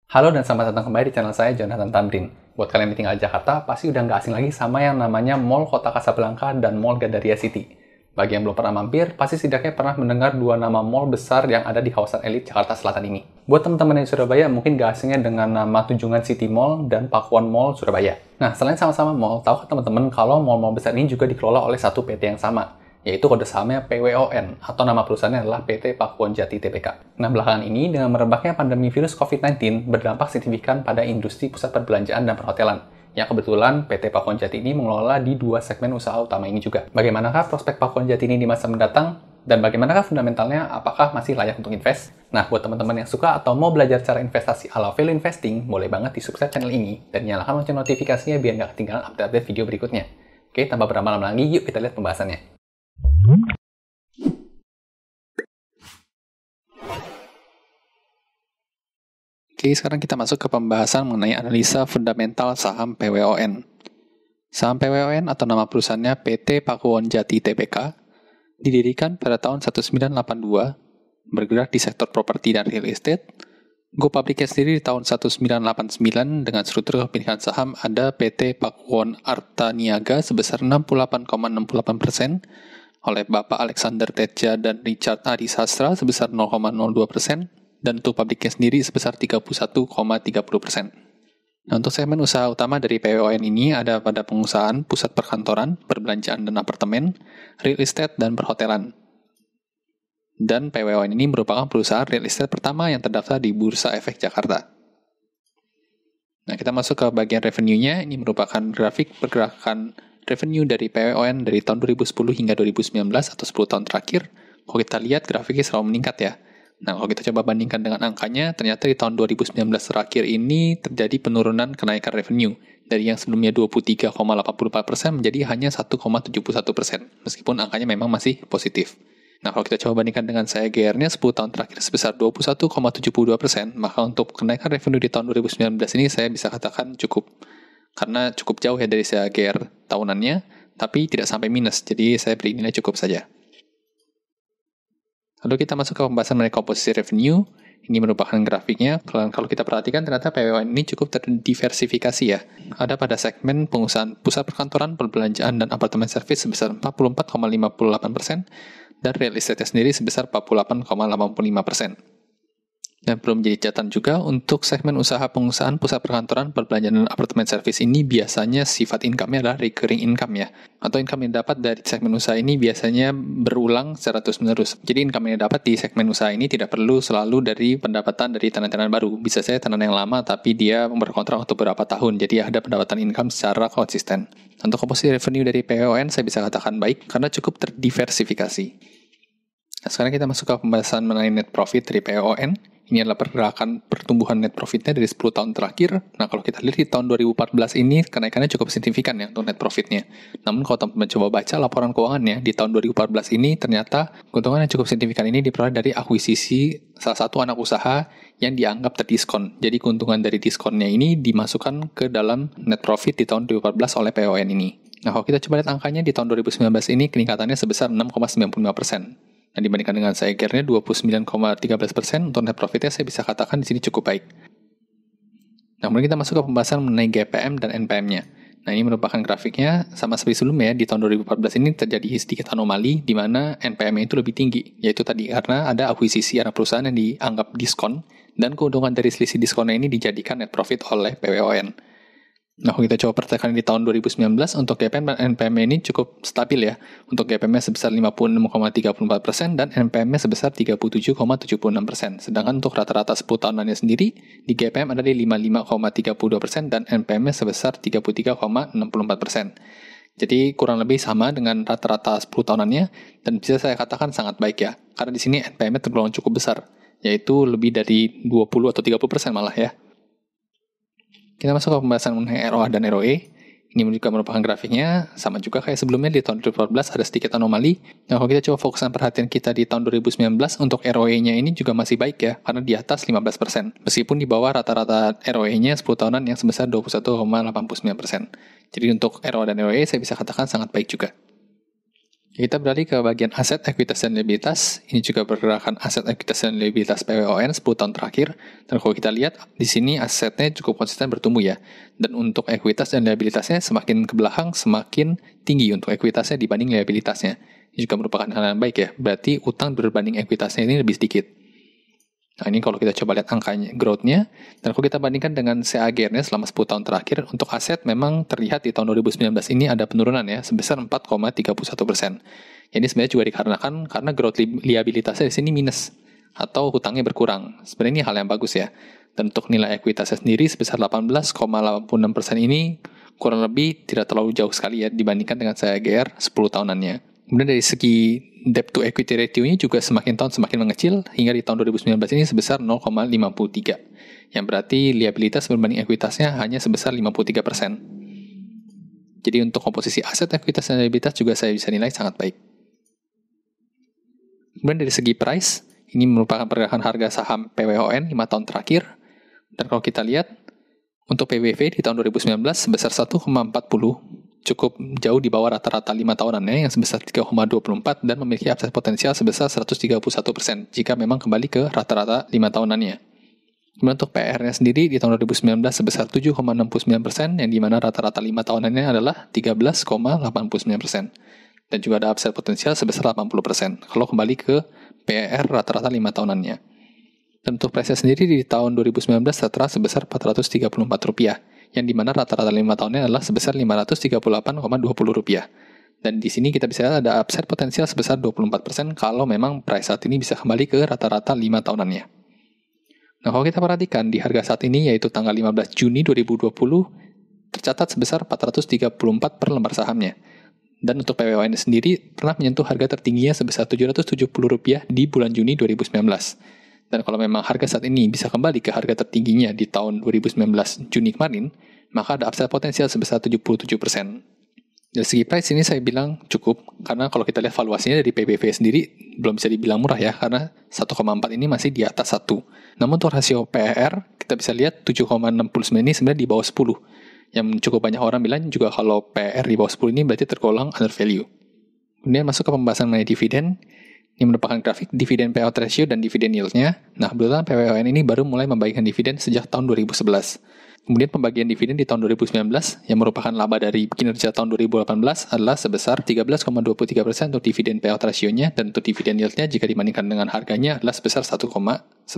Halo dan selamat datang kembali di channel saya, Jonathan Tamrin. Buat kalian yang tinggal di Jakarta, pasti udah nggak asing lagi sama yang namanya Mall Kota Kasablanka dan Mall Gandaria City. Bagi yang belum pernah mampir, pasti setidaknya pernah mendengar dua nama mall besar yang ada di kawasan elit Jakarta Selatan ini. Buat teman-teman di Surabaya, mungkin nggak asingnya dengan nama Tunjungan City Mall dan Pakuan Mall Surabaya. Nah, selain sama-sama mall, tahukah teman-teman kalau mall-mall besar ini juga dikelola oleh satu PT yang sama, yaitu kode sahamnya PWON, atau nama perusahaannya adalah PT Pakuwon Jati Tbk. Nah, belakangan ini, dengan merebaknya pandemi virus COVID-19, berdampak signifikan pada industri pusat perbelanjaan dan perhotelan, yang kebetulan PT Pakuwon Jati ini mengelola di dua segmen usaha utama ini juga. Bagaimanakah prospek Pakuwon Jati ini di masa mendatang? Dan bagaimanakah fundamentalnya? Apakah masih layak untuk invest? Nah, buat teman-teman yang suka atau mau belajar cara investasi ala value investing, boleh banget di subscribe channel ini dan nyalakan lonceng notifikasinya biar nggak ketinggalan update-update video berikutnya. Oke, tanpa berlama-lama lagi, yuk kita lihat pembahasannya. Oke, sekarang kita masuk ke pembahasan mengenai analisa fundamental saham PWON. Saham PWON atau nama perusahaannya PT Pakuwon Jati Tbk didirikan pada tahun 1982, bergerak di sektor properti dan real estate. Go publicnya sendiri di tahun 1989 dengan struktur kepemilikan saham ada PT Pakuwon Arta Niaga sebesar 68,68%, oleh Bapak Alexander Teja dan Richard Adi Sastra sebesar 0,02%, dan untuk pabriknya sendiri sebesar 31,30%. Nah, untuk segmen usaha utama dari PWON ini ada pada pengusahaan, pusat perkantoran, perbelanjaan dan apartemen, real estate, dan perhotelan. Dan PWON ini merupakan perusahaan real estate pertama yang terdaftar di Bursa Efek Jakarta. Nah, kita masuk ke bagian revenue-nya. Ini merupakan grafik pergerakan revenue dari PWON dari tahun 2010 hingga 2019 atau 10 tahun terakhir. Kalau kita lihat grafiknya selalu meningkat ya. Nah, kalau kita coba bandingkan dengan angkanya, ternyata di tahun 2019 terakhir ini terjadi penurunan kenaikan revenue. Dari yang sebelumnya 23,84% menjadi hanya 1,71%, meskipun angkanya memang masih positif. Nah, kalau kita coba bandingkan dengan CAGR-nya 10 tahun terakhir sebesar 21,72%, maka untuk kenaikan revenue di tahun 2019 ini saya bisa katakan cukup. Karena cukup jauh ya dari CAGR tahunannya, tapi tidak sampai minus, jadi saya beri nilai cukup saja. Lalu kita masuk ke pembahasan mengenai komposisi revenue. Ini merupakan grafiknya. Kalau kita perhatikan, ternyata PWON ini cukup terdiversifikasi ya. Ada pada segmen pengusahaan pusat perkantoran, perbelanjaan, dan apartemen servis sebesar 44,58%, dan real estate sendiri sebesar 48,85%. Dan perlu menjadi catatan juga, untuk segmen usaha pengusahaan, pusat perkantoran, perbelanjaan, dan apartemen servis ini biasanya sifat income-nya adalah recurring income ya. Atau income yang dapat dari segmen usaha ini biasanya berulang secara terus-menerus. Jadi income yang dapat di segmen usaha ini tidak perlu selalu dari pendapatan dari tenan-tenan baru. Bisa saja tenan yang lama tapi dia berkontrak untuk beberapa tahun. Jadi ada pendapatan income secara konsisten. Untuk komposisi revenue dari PWON saya bisa katakan baik karena cukup terdiversifikasi. Nah, sekarang kita masuk ke pembahasan mengenai net profit dari PWON. Ini adalah pergerakan pertumbuhan net profitnya dari 10 tahun terakhir. Nah, kalau kita lihat di tahun 2014 ini, kenaikannya cukup signifikan ya untuk net profitnya. Namun, kalau teman-teman coba baca laporan keuangannya, di tahun 2014 ini ternyata keuntungan yang cukup signifikan ini diperoleh dari akuisisi salah satu anak usaha yang dianggap terdiskon. Jadi, keuntungan dari diskonnya ini dimasukkan ke dalam net profit di tahun 2014 oleh PWON ini. Nah, kalau kita coba lihat angkanya di tahun 2019 ini, peningkatannya sebesar 6,95%. Nah, dibandingkan dengan CAGR-nya 29,13%, untuk net profitnya saya bisa katakan di sini cukup baik. Nah, kemudian kita masuk ke pembahasan mengenai GPM dan NPM-nya. Nah, ini merupakan grafiknya sama seperti sebelumnya. Di tahun 2014 ini terjadi sedikit anomali di mana NPM-nya itu lebih tinggi, yaitu tadi karena ada akuisisi anak perusahaan yang dianggap diskon, dan keuntungan dari selisih diskonnya ini dijadikan net profit oleh PWON. Nah, kalau kita coba perhatikan di tahun 2019, untuk GPM dan NPM ini cukup stabil ya. Untuk GPM-nya sebesar 56,34% dan NPM-nya sebesar 37,76%. Sedangkan untuk rata-rata 10 tahunannya sendiri, di GPM ada di 55,32% dan NPM-nya sebesar 33,64%. Jadi kurang lebih sama dengan rata-rata 10 tahunannya, dan bisa saya katakan sangat baik ya. Karena di sini NPM-nya tergolong cukup besar, yaitu lebih dari 20 atau 30% malah ya. Kita masuk ke pembahasan mengenai ROA dan ROE. Ini juga merupakan grafiknya, sama juga kayak sebelumnya di tahun 2014 ada sedikit anomali. Nah, kalau kita coba fokuskan perhatian kita di tahun 2019, untuk ROE-nya ini juga masih baik ya, karena di atas 15%. Meskipun di bawah rata-rata ROE-nya 10 tahunan yang sebesar 21,89%. Jadi untuk ROA dan ROE saya bisa katakan sangat baik juga. Kita beralih ke bagian aset, ekuitas, dan liabilitas. Ini juga pergerakan aset, ekuitas, dan liabilitas PWON 10 tahun terakhir. Dan kalau kita lihat, di sini asetnya cukup konsisten bertumbuh ya. Dan untuk ekuitas dan liabilitasnya semakin ke belakang, semakin tinggi untuk ekuitasnya dibanding liabilitasnya. Ini juga merupakan hal yang baik ya. Berarti utang berbanding ekuitasnya ini lebih sedikit. Nah, ini kalau kita coba lihat angkanya, growth-nya, dan kalau kita bandingkan dengan CAGR-nya selama 10 tahun terakhir, untuk aset memang terlihat di tahun 2019 ini ada penurunan ya, sebesar 4,31%. Ini sebenarnya juga dikarenakan karena growth liabilitasnya di sini minus, atau hutangnya berkurang. Sebenarnya ini hal yang bagus ya. Dan untuk nilai ekuitasnya sendiri sebesar 18,86% ini kurang lebih tidak terlalu jauh sekali ya dibandingkan dengan CAGR 10 tahunannya. Kemudian dari segi debt to equity ratio-nya juga semakin tahun semakin mengecil, hingga di tahun 2019 ini sebesar 0,53. Yang berarti liabilitas berbanding ekuitasnya hanya sebesar 53%. Jadi untuk komposisi aset, ekuitas, dan liabilitas juga saya bisa nilai sangat baik. Kemudian dari segi price, ini merupakan pergerakan harga saham PWON 5 tahun terakhir. Dan kalau kita lihat, untuk PBV di tahun 2019 sebesar 1,40, cukup jauh di bawah rata-rata 5 tahunannya yang sebesar 3,24 dan memiliki upside potensial sebesar 131% jika memang kembali ke rata-rata 5 tahunannya. Kemudian untuk PR-nya sendiri di tahun 2019 sebesar 7,69% yang dimana rata-rata 5 tahunannya adalah 13,89%. Dan juga ada upside potensial sebesar 80% kalau kembali ke PR rata-rata 5 tahunannya. Dan untuk price sendiri di tahun 2019 tertera sebesar Rp434, yang dimana rata-rata 5 tahunnya adalah sebesar Rp538,20. Dan di sini kita bisa lihat ada upside potensial sebesar 24% kalau memang price saat ini bisa kembali ke rata-rata 5 tahunannya. Nah, kalau kita perhatikan di harga saat ini yaitu tanggal 15 Juni 2020 tercatat sebesar 434 per lembar sahamnya. Dan untuk PWON sendiri pernah menyentuh harga tertingginya sebesar Rp770 di bulan Juni 2019. Dan kalau memang harga saat ini bisa kembali ke harga tertingginya di tahun 2019 Juni kemarin, maka ada upside potensial sebesar 77%. Dari segi price ini saya bilang cukup, karena kalau kita lihat valuasinya dari PBV sendiri belum bisa dibilang murah ya, karena 1,4 ini masih di atas 1. Namun untuk rasio PER, kita bisa lihat 7,69 ini sebenarnya di bawah 10. Yang cukup banyak orang bilang juga kalau PER di bawah 10 ini berarti tergolong under value. Kemudian masuk ke pembahasan mengenai dividen. Ini merupakan grafik dividen payout ratio dan dividen yield-nya. Nah, kebetulan PWON ini baru mulai membagikan dividen sejak tahun 2011. Kemudian pembagian dividen di tahun 2019 yang merupakan laba dari kinerja tahun 2018 adalah sebesar 13,23% untuk dividen payout ratio-nya, dan untuk dividen yield-nya jika dibandingkan dengan harganya adalah sebesar 1,11%.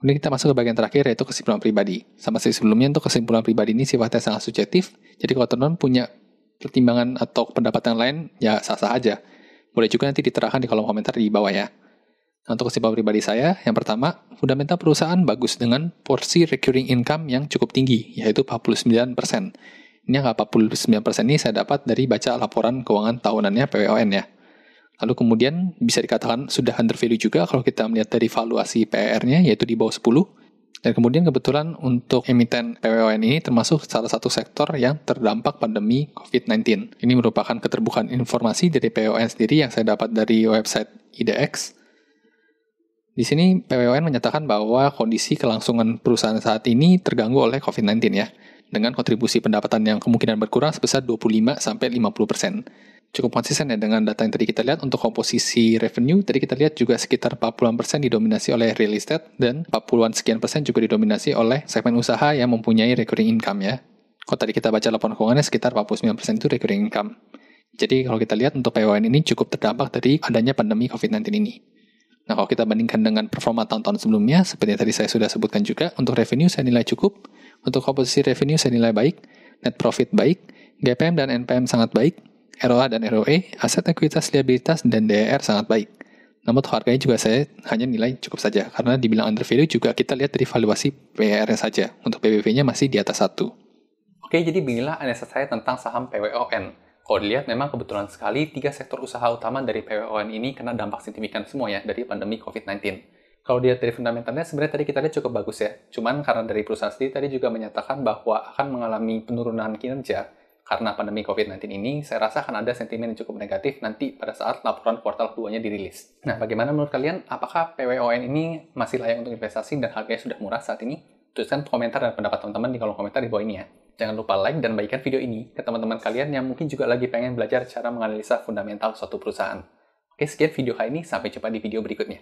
Kemudian kita masuk ke bagian terakhir yaitu kesimpulan pribadi. Sama seperti sebelumnya, untuk kesimpulan pribadi ini sifatnya sangat subjektif. Jadi kalau teman-teman punya pertimbangan atau pendapat yang lain, ya sah-sah aja. Boleh juga nanti diterahkan di kolom komentar di bawah ya. Nah, untuk kesimpulan pribadi saya, yang pertama, fundamental perusahaan bagus dengan porsi recurring income yang cukup tinggi, yaitu 49%. Ini angka 49% ini saya dapat dari baca laporan keuangan tahunannya PWON ya. Lalu kemudian bisa dikatakan sudah under value juga kalau kita melihat dari valuasi PER-nya, yaitu di bawah 10. Dan kemudian kebetulan untuk emiten PWON ini termasuk salah satu sektor yang terdampak pandemi COVID-19. Ini merupakan keterbukaan informasi dari PWON sendiri yang saya dapat dari website IDX. Di sini PWON menyatakan bahwa kondisi kelangsungan perusahaan saat ini terganggu oleh COVID-19 ya, dengan kontribusi pendapatan yang kemungkinan berkurang sebesar 25-50%. Cukup konsisten ya dengan data yang tadi kita lihat. Untuk komposisi revenue, tadi kita lihat juga sekitar 40% didominasi oleh real estate, dan 40-an sekian persen juga didominasi oleh segmen usaha yang mempunyai recurring income ya. Kalau tadi kita baca laporan keuangannya sekitar 49% itu recurring income. Jadi kalau kita lihat untuk PWON ini cukup terdampak dari adanya pandemi COVID-19 ini. Nah, kalau kita bandingkan dengan performa tahun-tahun sebelumnya, seperti yang tadi saya sudah sebutkan juga, untuk revenue saya nilai cukup, untuk komposisi revenue saya nilai baik, net profit baik, GPM dan NPM sangat baik, ROA dan ROE, aset ekuitas liabilitas, dan DER sangat baik. Namun untuk harganya juga saya hanya nilai cukup saja, karena dibilang under value juga kita lihat dari valuasi PER-nya saja. Untuk PBV-nya masih di atas 1. Oke, jadi beginilah analisa saya tentang saham PWON. Kalau dilihat memang kebetulan sekali 3 sektor usaha utama dari PWON ini kena dampak signifikan semua ya dari pandemi COVID-19. Kalau dilihat dari fundamentalnya sebenarnya tadi kita lihat cukup bagus ya. Cuman karena dari perusahaan sendiri tadi juga menyatakan bahwa akan mengalami penurunan kinerja karena pandemi COVID-19 ini, saya rasa akan ada sentimen yang cukup negatif nanti pada saat laporan kuartal keduanya dirilis. Nah, bagaimana menurut kalian? Apakah PWON ini masih layak untuk investasi dan harganya sudah murah saat ini? Tuliskan komentar dan pendapat teman-teman di kolom komentar di bawah ini ya. Jangan lupa like dan bagikan video ini ke teman-teman kalian yang mungkin juga lagi pengen belajar cara menganalisa fundamental suatu perusahaan. Oke, sekian video kali ini. Sampai jumpa di video berikutnya.